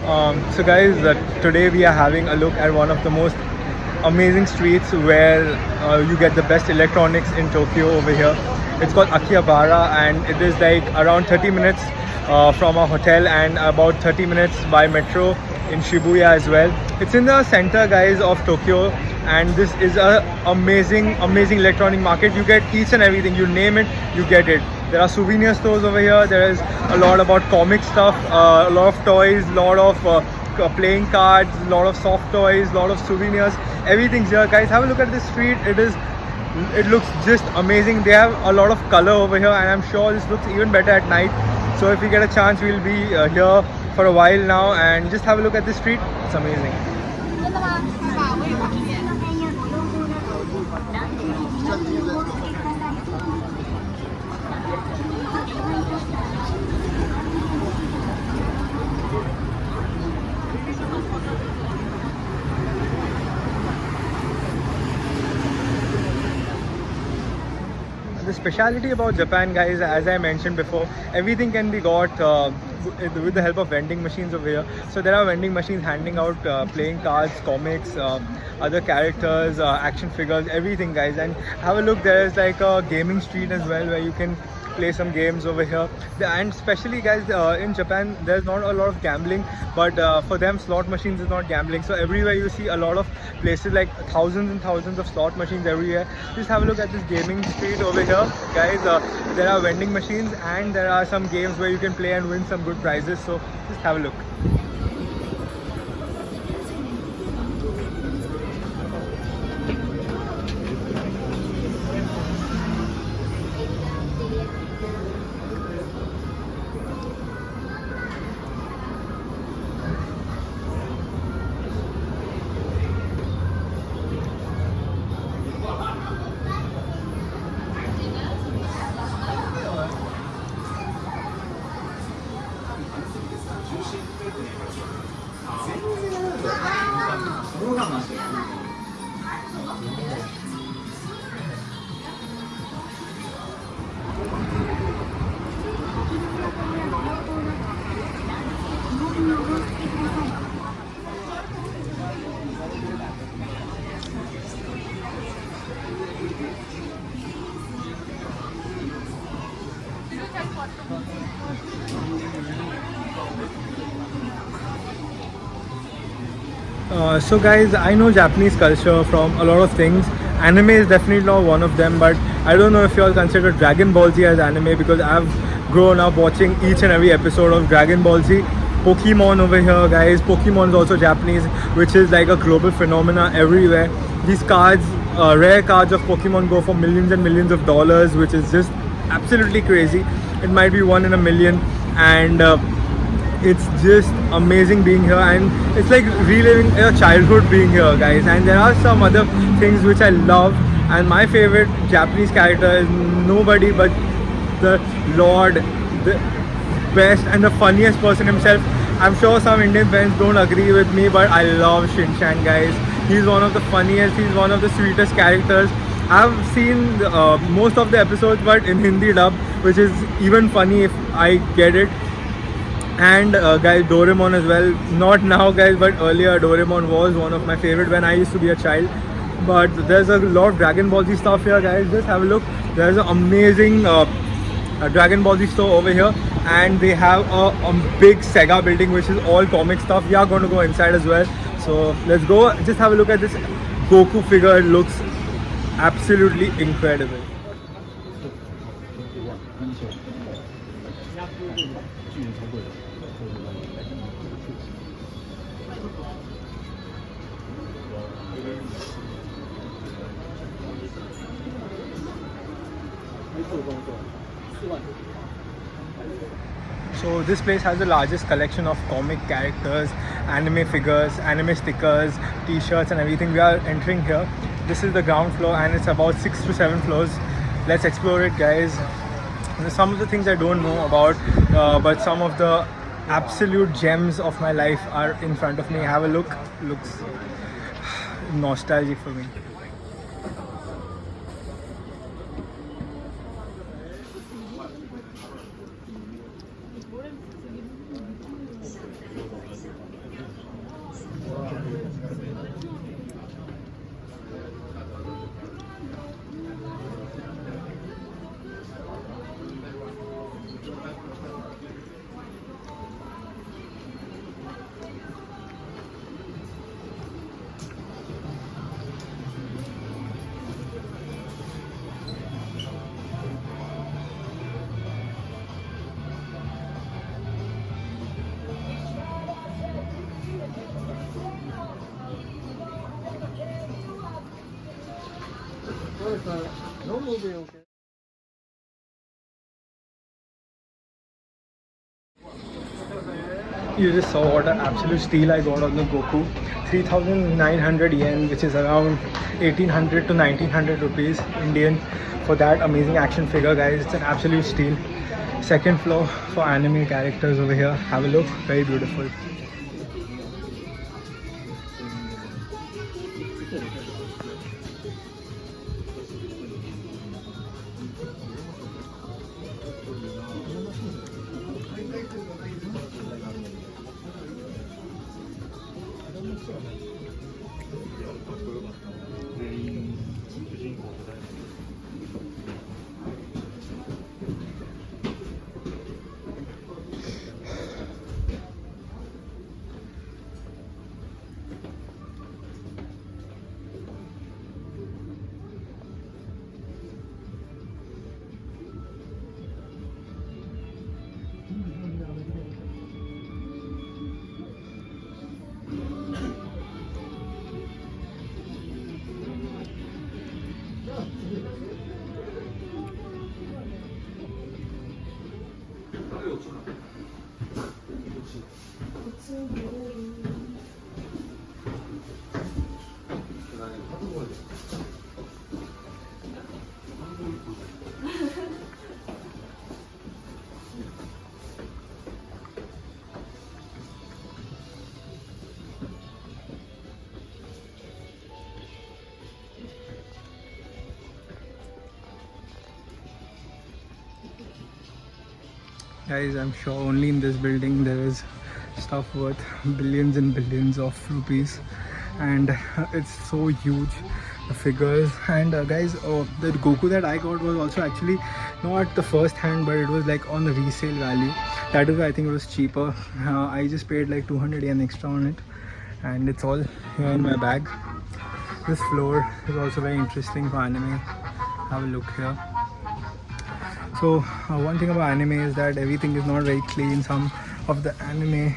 So guys, today we are having a look at one of the most amazing streets where you get the best electronics in Tokyo over here. It's called Akihabara and it is like around 30 minutes from our hotel and about 30 minutes by metro in Shibuya as well. It's in the center, guys, of Tokyo, and this is a amazing electronic market. You get each and everything, you name it, you get it. There are souvenir stores over here. There is a lot about comic stuff, a lot of toys, a lot of playing cards, a lot of soft toys, a lot of souvenirs. Everything's here, guys. Have a look at this street. It looks just amazing. They have a lot of color over here, and I'm sure this looks even better at night. So if we get a chance, we'll be here for a while now and just have a look at this street. It's amazing. The speciality about Japan, guys, as I mentioned before, everything can be got with the help of vending machines over here. So there are vending machines handing out playing cards, comics, other characters, action figures, everything, guys. And have a look, there is like a gaming street as well where you can play some games over here. And especially, guys, in Japan there's not a lot of gambling, but for them slot machines is not gambling. So everywhere you see a lot of places, like thousands and thousands of slot machines everywhere. Just have a look at this gaming street over here, guys. There are vending machines and there are some games where you can play and win some good prizes. So just have a look. So guys, I know Japanese culture from a lot of things. Anime is definitely not one of them, but I don't know if you all consider Dragon Ball Z as anime, because I've grown up watching each and every episode of Dragon Ball Z. Pokemon over here, guys. Pokemon is also Japanese, which is like a global phenomena everywhere. These cards, rare cards of Pokemon go for millions and millions of dollars, which is just absolutely crazy. It might be one in a million, and it's just amazing being here, and it's like reliving a childhood being here, guys. And there are some other things which I love, and my favorite Japanese character is nobody but the Lord, the best and the funniest person himself. I'm sure some Indian fans don't agree with me, but I love Shin-chan, guys. He's one of the funniest, he's one of the sweetest characters. I've seen most of the episodes, but in Hindi dub, which is even funny if I get it. And guys, Doraemon as well. Not now, guys, but earlier Doraemon was one of my favorite when I used to be a child. But there's a lot of Dragon Ball Z stuff here, guys. Just have a look. There's an amazing Dragon Ball Z store over here, and they have a big Sega building which is all comic stuff. We are going to go inside as well, so let's go. Just have a look at this Goku figure. It looks absolutely incredible. So this place has the largest collection of comic characters, anime figures, anime stickers, t-shirts and everything. We are entering here. This is the ground floor and it's about 6 to 7 floors. Let's explore it, guys. There's some of the things I don't know about, but some of the absolute gems of my life are in front of me. Have a look. Looks nostalgic for me. No movie, okay. You just saw what an absolute steal I got on the Goku. 3,900 yen, which is around 1800 to 1900 rupees Indian, for that amazing action figure, guys. It's an absolute steal. Second floor for anime characters over here. Have a look, very beautiful. Guys, I'm sure only in this building there is stuff worth billions and billions of rupees, and it's so huge, the figures. And guys, the Goku that I got was also actually not the first hand, but it was like on the resale value. That is why I think it was cheaper. I just paid like 200 yen extra on it, and it's all here in my bag. This floor is also very interesting for anime. Have a look here. So one thing about anime is that everything is not very clean. Some of the anime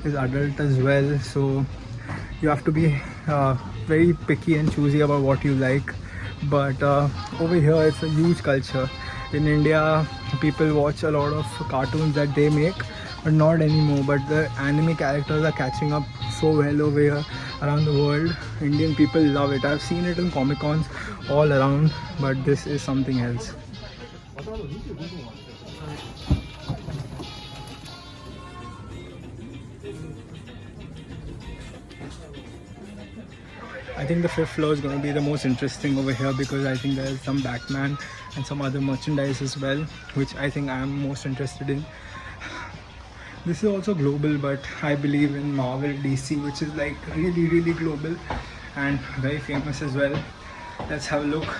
is adult as well, so you have to be very picky and choosy about what you like. But over here it's a huge culture. In India, people watch a lot of cartoons that they make, but not anymore. But the anime characters are catching up so well over here around the world. Indian people love it. I've seen it in Comic Cons all around, but this is something else. I think the fifth floor is going to be the most interesting over here, because I think there's some Batman and some other merchandise as well, which I think I am most interested in. This is also global, but I believe in Marvel, DC, which is like really global and very famous as well. Let's have a look.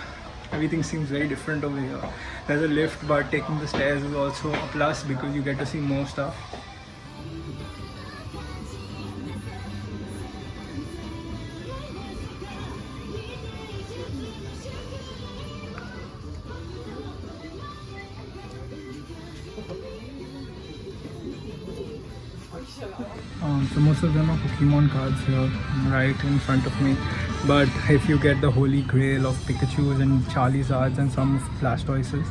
Everything seems very different over here. There's a lift, but taking the stairs is also a plus because you get to see more stuff. So most of them are Pokemon cards here, right in front of me. But if you get the Holy Grail of Pikachus and Charizards and some Blastoises,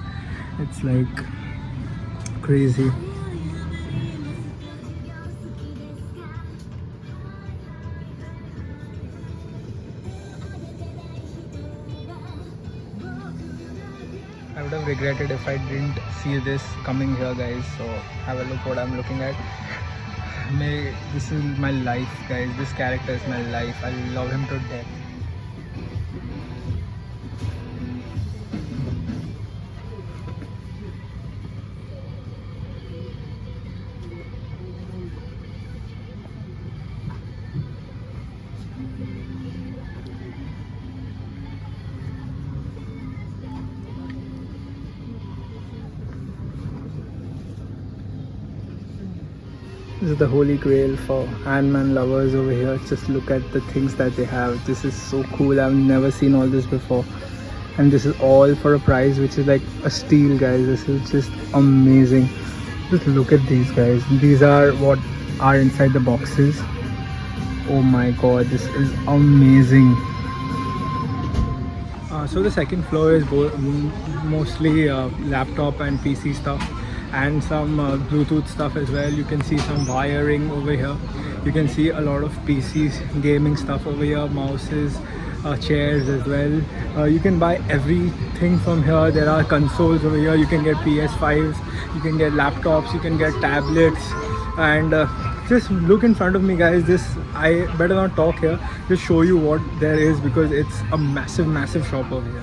it's like crazy. I would have regretted if I didn't see this coming here, guys. So have a look what I'm looking at. This is my life, guys. This character is my life. I love him to death. This is the Holy Grail for Ant-Man lovers over here. Just look at the things that they have. This is so cool. I've never seen all this before. And this is all for a price which is like a steal, guys. This is just amazing. Just look at these, guys. These are what are inside the boxes. Oh my god, this is amazing. So the second floor is mostly laptop and PC stuff, and some Bluetooth stuff as well. You can see some wiring over here. You can see a lot of PCs, gaming stuff over here, mouses, chairs as well. You can buy everything from here. There are consoles over here. You can get PS5s, you can get laptops, you can get tablets, and just look in front of me, guys. This, I better not talk here, just show you what there is, because it's a massive shop over here.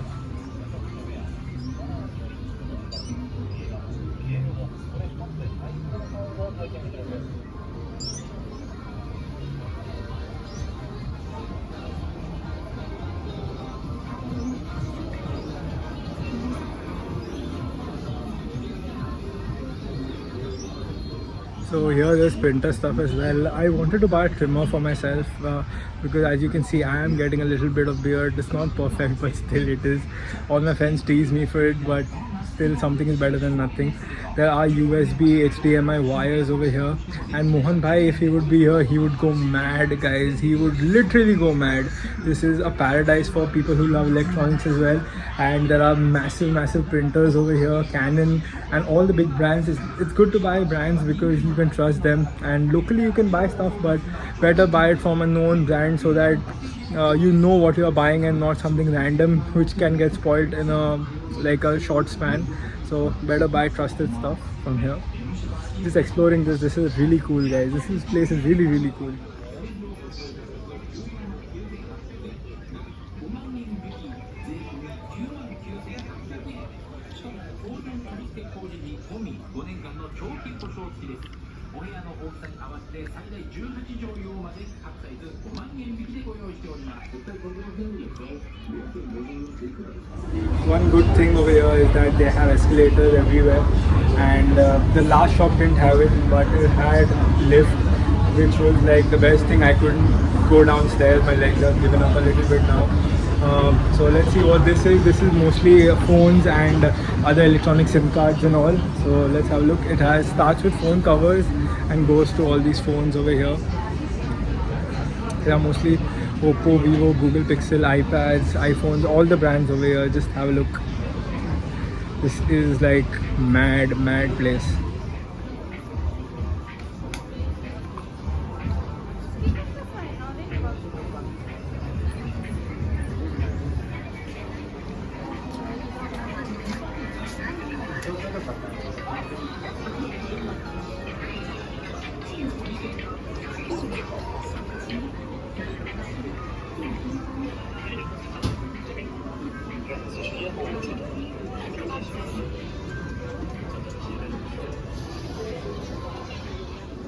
So here there's printer stuff as well. I wanted to buy a trimmer for myself because as you can see I am getting a little bit of beard. It's not perfect, but still it is. All my friends tease me for it, but still something is better than nothing. There are USB, HDMI wires over here, and Mohan Bhai, if he would be here, he would go mad, guys. He would literally go mad. This is a paradise for people who love electronics as well, and there are massive printers over here, Canon and all the big brands. It's good to buy brands because you can trust them, and locally you can buy stuff, but better buy it from a known brand so that you know what you are buying and not something random which can get spoiled in a short span. So better buy trusted stuff from here. Just exploring this is really cool, guys. This place is really cool. One good thing over here is that they have escalators everywhere, and the last shop didn't have it, but it had lift, which was like the best thing. I couldn't go downstairs, my legs have given up a little bit now. So let's see what this is. This is mostly phones and other electronic SIM cards and all. So let's have a look. It starts with phone covers and goes to all these phones over here. They are mostly Oppo, Vivo, Google Pixel, iPads, iPhones, all the brands over here. Just have a look. This is like mad place.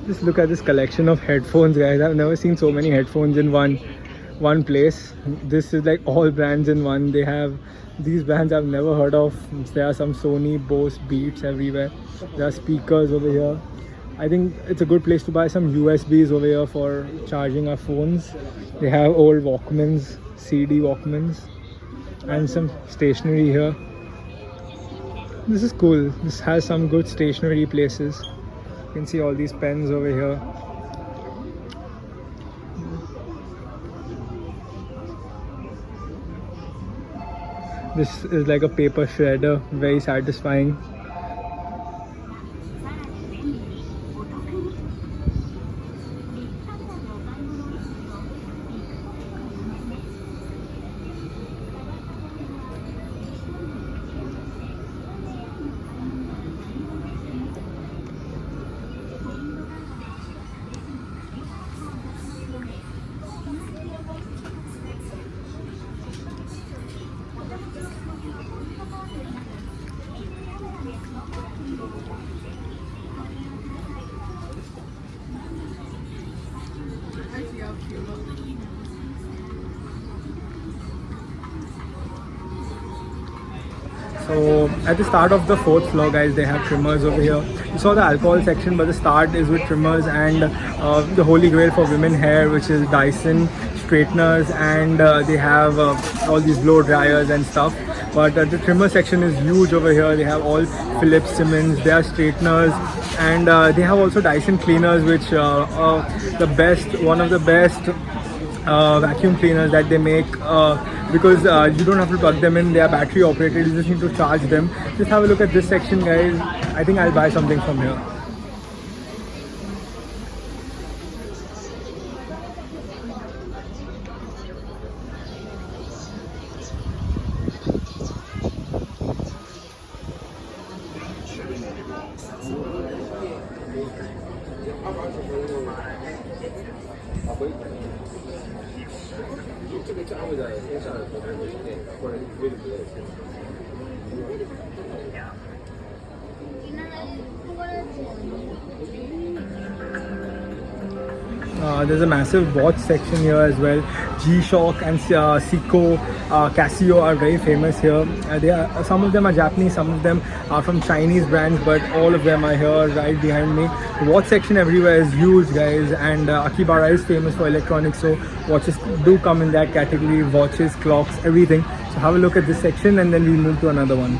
Just look at this collection of headphones, guys. I've never seen so many headphones in one place. This is like all brands in one. They have these brands I've never heard of. There are some Sony, Bose, Beats everywhere. There are speakers over here. I think it's a good place to buy some USBs over here for charging our phones. They have old Walkmans, CD Walkmans, and some stationery here. This is cool. This has some good stationery places. You can see all these pens over here. This is like a paper shredder, very satisfying. So at the start of the fourth floor, guys, they have trimmers over here. You saw the alcohol section, but the start is with trimmers and the holy grail for women hair, which is Dyson straighteners, and they have all these blow dryers and stuff. But the trimmer section is huge over here. They have all Philips, Siemens, they are straighteners, and they have also Dyson cleaners, which are one of the best vacuum cleaners that they make. because you don't have to plug them in. They are battery operated. You just need to charge them. Just have a look at this section, guys. I think I'll buy something from here. There's a massive watch section here as well. G-Shock and Seiko, Casio are very famous here. Some of them are Japanese, some of them are from Chinese brands, but all of them are here right behind me. The watch section everywhere is huge, guys, and Akibara is famous for electronics, so watches do come in that category. Watches, clocks, everything. So have a look at this section and then we'll move to another one.